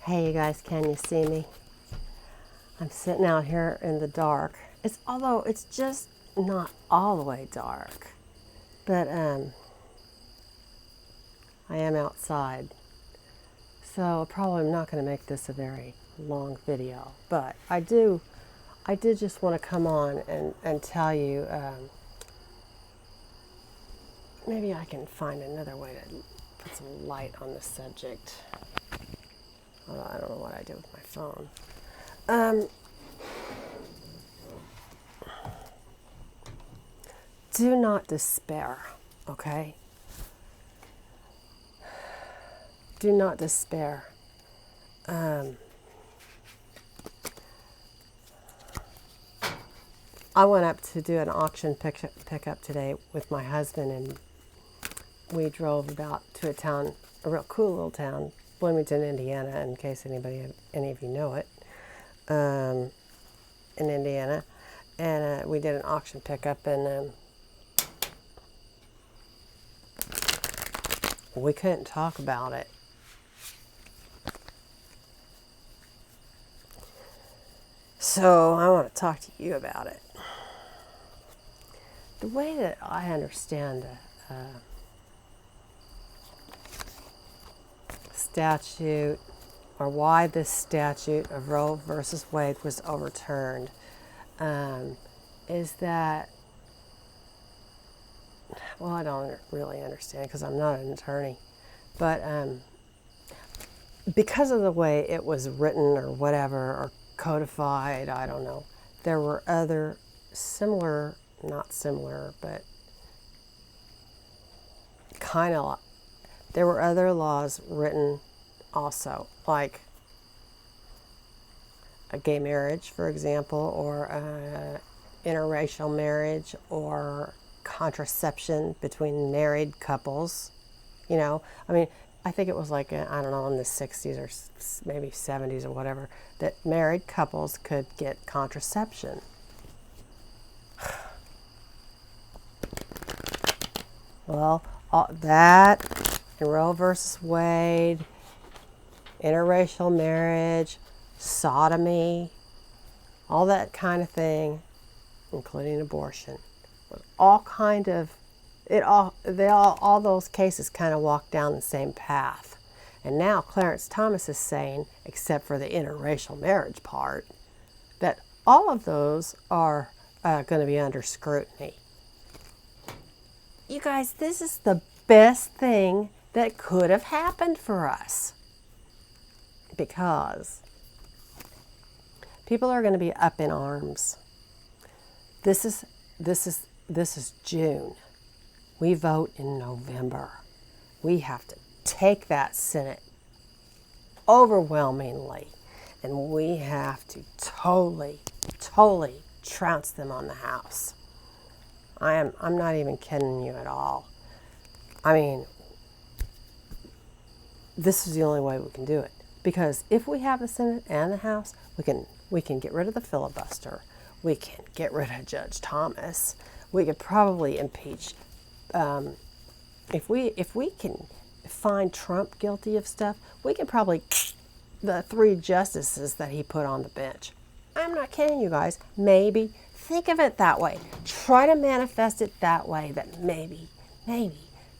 Hey you guys, can you see me? I'm sitting out here in the dark. Although it's just not all the way dark, but I am outside, so probably I'm not going to make this a very long video. But I did just want to come on and tell you. Maybe I can find another way to put some light on the subject. Although I don't know what I did with my phone. Do not despair, okay? Do not despair. I went up to do an auction pickup today with my husband, and we drove about to a town, a real cool little town, Bloomington, Indiana, in case any of you know it, in Indiana. And we did an auction pickup, and we couldn't talk about it. So I want to talk to you about it. The way that I understand the statute, or why this statute of Roe versus Wade was overturned, is that, well, I don't really understand because I'm not an attorney, but because of the way it was written or whatever, or codified, I don't know, there were other similar, not similar, but kind of, there were other laws written also, like a gay marriage, for example, or interracial marriage, or contraception between married couples. You know, I mean, I think it was like, I don't know, in the 60s or maybe 70s or whatever, that married couples could get contraception. Well, that, and Roe versus Wade, interracial marriage, sodomy, all that kind of thing, including abortion, all kind of, all those cases kind of walk down the same path. And now Clarence Thomas is saying, except for the interracial marriage part, that all of those are going to be under scrutiny. You guys, this is the best thing that could have happened for us, because people are going to be up in arms. This is June. We vote in November. We have to take that Senate overwhelmingly, and we have to totally trounce them on the House. I'm not even kidding you at all. I mean, this is the only way we can do it, because if we have the Senate and the House, we can get rid of the filibuster. We can get rid of Judge Thomas. We could probably impeach. If we can find Trump guilty of stuff, we can probably the 3 justices that he put on the bench. I'm not kidding you guys. Maybe think of it that way. Try to manifest it that way, that maybe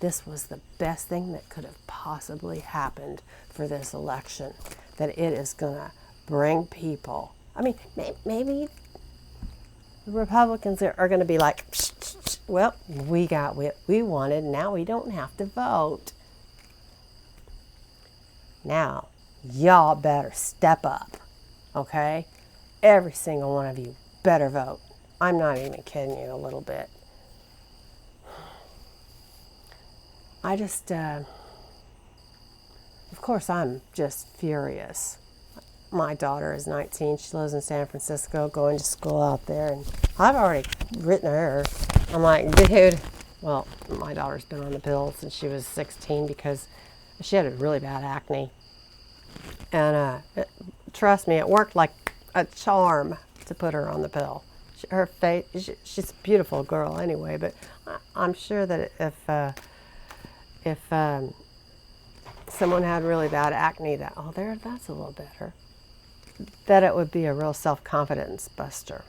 this was the best thing that could have possibly happened for this election. That it is going to bring people. I mean, maybe the Republicans are going to be like, well, we got what we wanted. Now we don't have to vote. Now, y'all better step up, okay? Every single one of you better vote. I'm not even kidding you a little bit. I just, of course, I'm just furious. My daughter is 19. She lives in San Francisco, going to school out there. And I've already written her. I'm like, dude, well, my daughter's been on the pill since she was 16 because she had a really bad acne. And trust me, it worked like a charm to put her on the pill. Her face, she's a beautiful girl anyway, but I'm sure that if someone had really bad acne, that's a little better, that it would be a real self-confidence buster.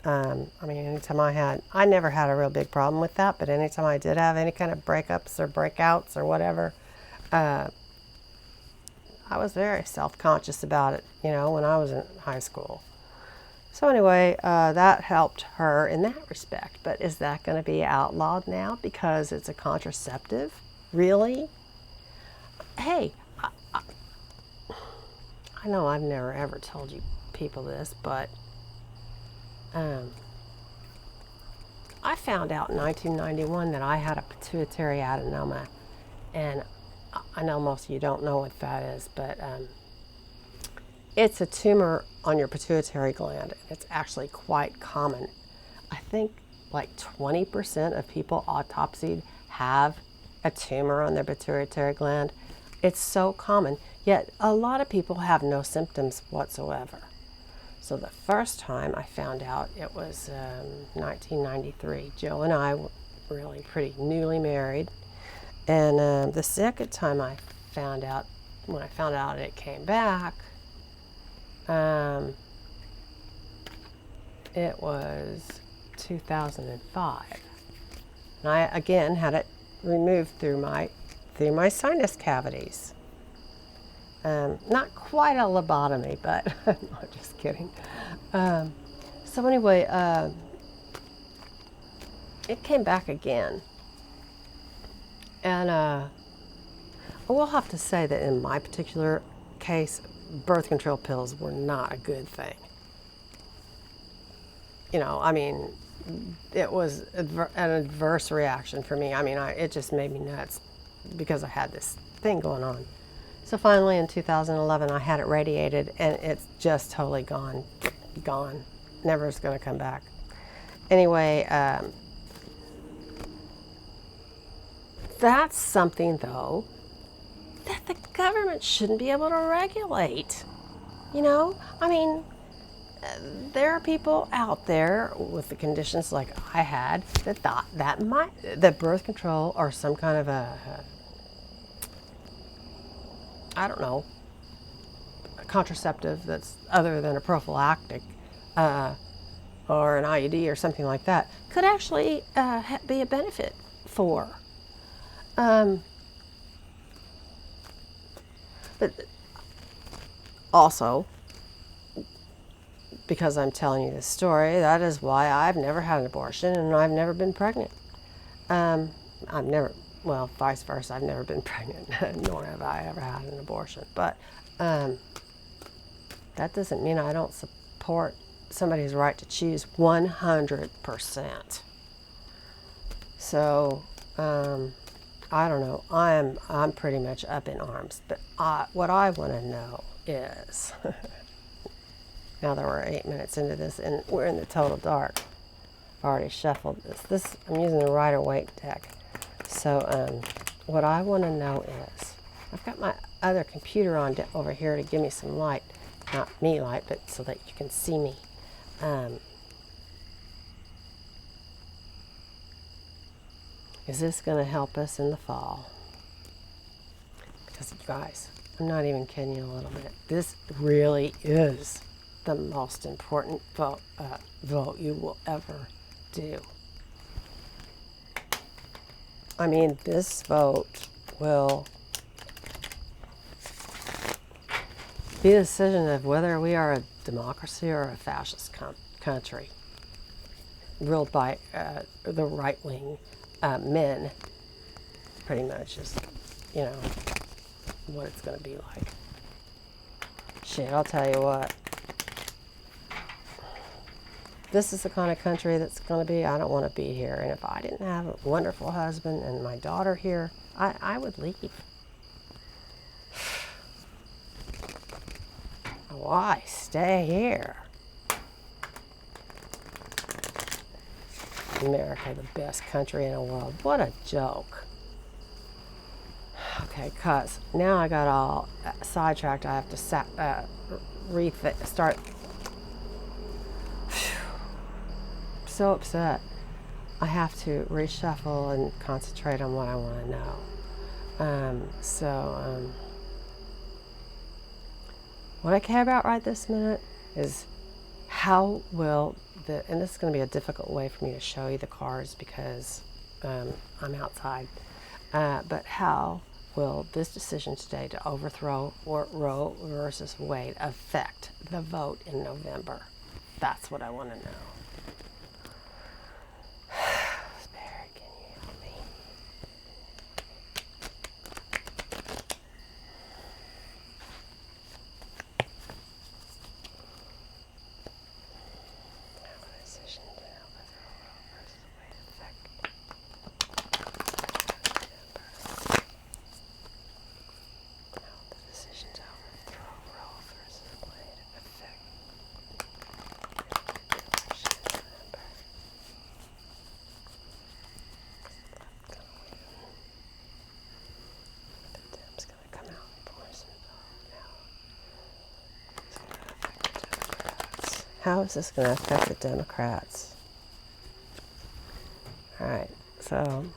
I mean, anytime I never had a real big problem with that, but anytime I did have any kind of breakups or breakouts or whatever, I was very self-conscious about it, when I was in high school. So anyway, that helped her in that respect. But is that going to be outlawed now because it's a contraceptive? Really? Hey, I know I've never ever told you people this, but I found out in 1991 that I had a pituitary adenoma, and I know most of you don't know what that is, but it's a tumor on your pituitary gland. It's actually quite common. I think like 20% of people autopsied have a tumor on their pituitary gland. It's so common, yet a lot of people have no symptoms whatsoever. So the first time I found out, it was 1993. Joe and I were really pretty newly married. And the second time I found out, when I found out it came back, it was 2005. And I again had it removed through my sinus cavities. Not quite a lobotomy, but no, just kidding. So anyway, it came back again. And I will have to say that in my particular case, birth control pills were not a good thing. I mean, it was an adverse reaction for me. I mean, it just made me nuts because I had this thing going on. So finally in 2011, I had it radiated, and it's just totally gone. Never is going to come back. Anyway, that's something, though, that the government shouldn't be able to regulate. I mean, there are people out there with the conditions like I had that thought that birth control or some kind of a contraceptive that's other than a prophylactic or an IUD or something like that could actually be a benefit for. But also, because I'm telling you this story, that is why I've never had an abortion and I've never been pregnant. Vice versa, I've never been pregnant, nor have I ever had an abortion. But that doesn't mean I don't support somebody's right to choose 100%. So, I don't know. I'm pretty much up in arms. But what I want to know is, now that we're 8 minutes into this and we're in the total dark, I've already shuffled this. I'm using the Rider-Waite deck. So what I want to know is, I've got my other computer on over here to give me some light. Not me light, but so that you can see me. Is this going to help us in the fall? Because you guys, I'm not even kidding you a little bit. This really is the most important vote you will ever do. I mean, this vote will be the decision of whether we are a democracy or a fascist country, ruled by the right-wing men, pretty much is, what it's going to be like. Shit, I'll tell you what. This is the kind of country that's going to be, I don't want to be here. And if I didn't have a wonderful husband and my daughter here, I would leave. Why stay here? America, the best country in the world. What a joke. Okay, cuz now I got all sidetracked. I have to start. So upset. I have to reshuffle and concentrate on what I want to know. What I care about right this minute is how will and this is going to be a difficult way for me to show you the cards because I'm outside, but how will this decision today to overthrow Roe versus Wade affect the vote in November? That's what I want to know. Spirit, can you help me? How will the decision to overthrow Roe versus Wade affect November? How will the decision to overthrow Roe versus Wade affect November? The Dems gonna come out and force it now. How is this going to affect the Democrats? All right, so I'm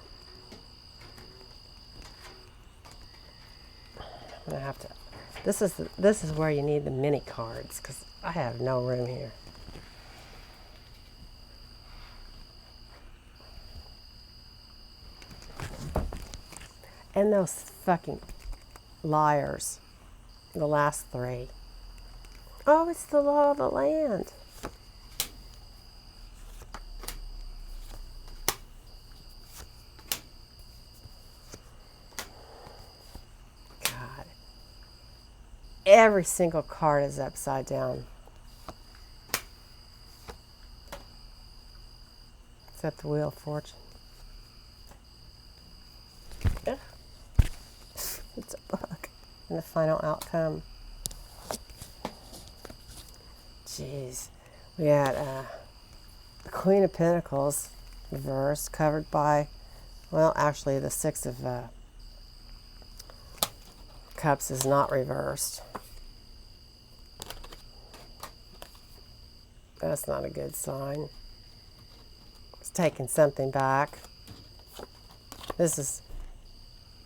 going to have to. This is where you need the mini cards because I have no room here. And those fucking liars, the last three. Oh, it's the law of the land. God. Every single card is upside down. Except the Wheel of Fortune. It's a book. And the final outcome. Jeez. We had the Queen of Pentacles reversed, covered by, well, actually the Six of Cups is not reversed. That's not a good sign. It's taking something back. This is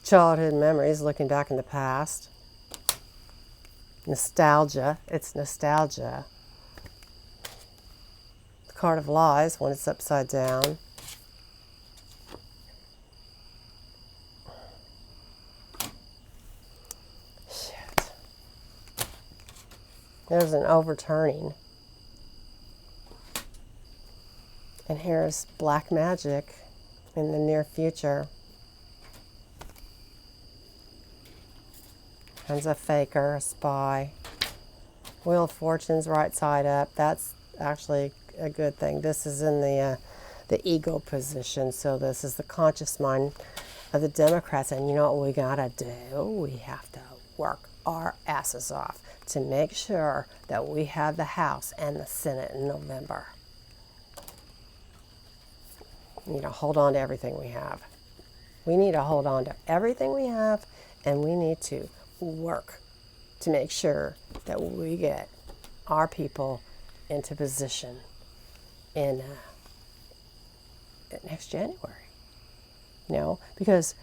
childhood memories, looking back in the past. Nostalgia. It's nostalgia. The card of lies when it's upside down. Shit. There's an overturning. And here's black magic in the near future. Comes a faker, a spy. Wheel of Fortune's right side up. That's actually a good thing. This is in the ego position, so this is the conscious mind of the Democrats. And you know what we gotta do? We have to work our asses off to make sure that we have the House and the Senate in November. We need to hold on to everything we have. We need to hold on to everything we have, and we need to work to make sure that we get our people into position in next January. You know, because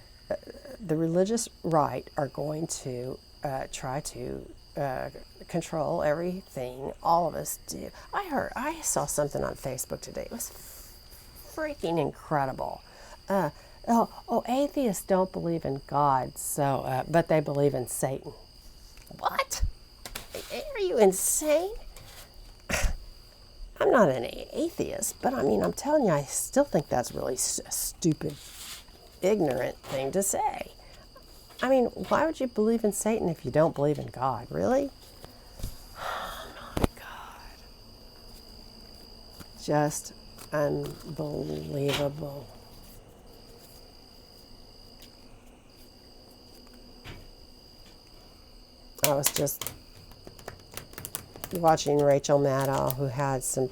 the religious right are going to try to control everything all of us do. I saw something on Facebook today. It was freaking incredible. Atheists don't believe in God, so but they believe in Satan. What? Are you insane? I'm not an atheist, but I mean, I'm telling you, I still think that's really a stupid, ignorant thing to say. I mean, why would you believe in Satan if you don't believe in God? Really? Oh my God. Just unbelievable. I was just watching Rachel Maddow, who had some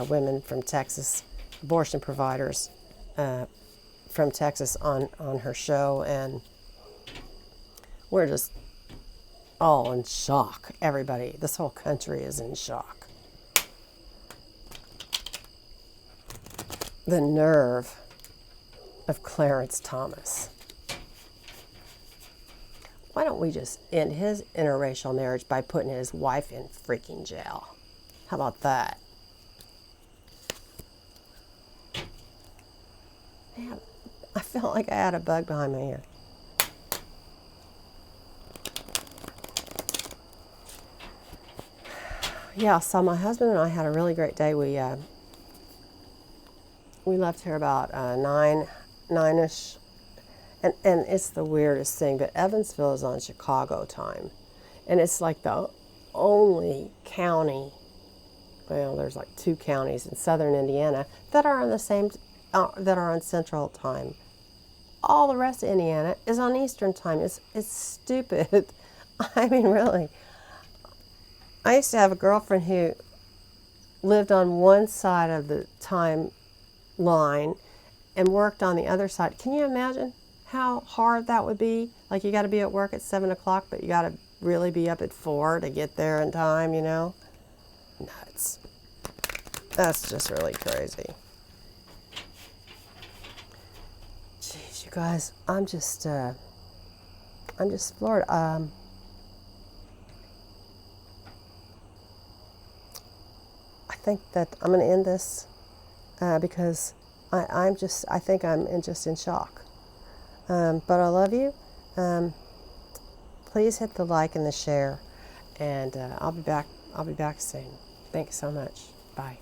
women from Texas, abortion providers from Texas on her show, and we're just all in shock. Everybody, this whole country is in shock. The nerve of Clarence Thomas. Why don't we just end his interracial marriage by putting his wife in freaking jail? How about that? Man, I felt like I had a bug behind my ear. Yeah, so my husband and I had a really great day. We left here about nine-ish, and it's the weirdest thing, but Evansville is on Chicago time, and it's like the only county. Well, there's like 2 counties in southern Indiana that are on the same that are on Central Time. All the rest of Indiana is on Eastern Time. It's stupid. I mean, really. I used to have a girlfriend who lived on one side of the time line and worked on the other side. Can you imagine how hard that would be? Like, you got to be at work at 7 o'clock, but you got to really be up at 4 to get there in time, you know? Nuts. That's just really crazy. Jeez, you guys, I'm just floored. I think that I'm going to end this because I think I'm just in shock. But I love you. Please hit the like and the share, and I'll be back soon. Thanks so much. Bye.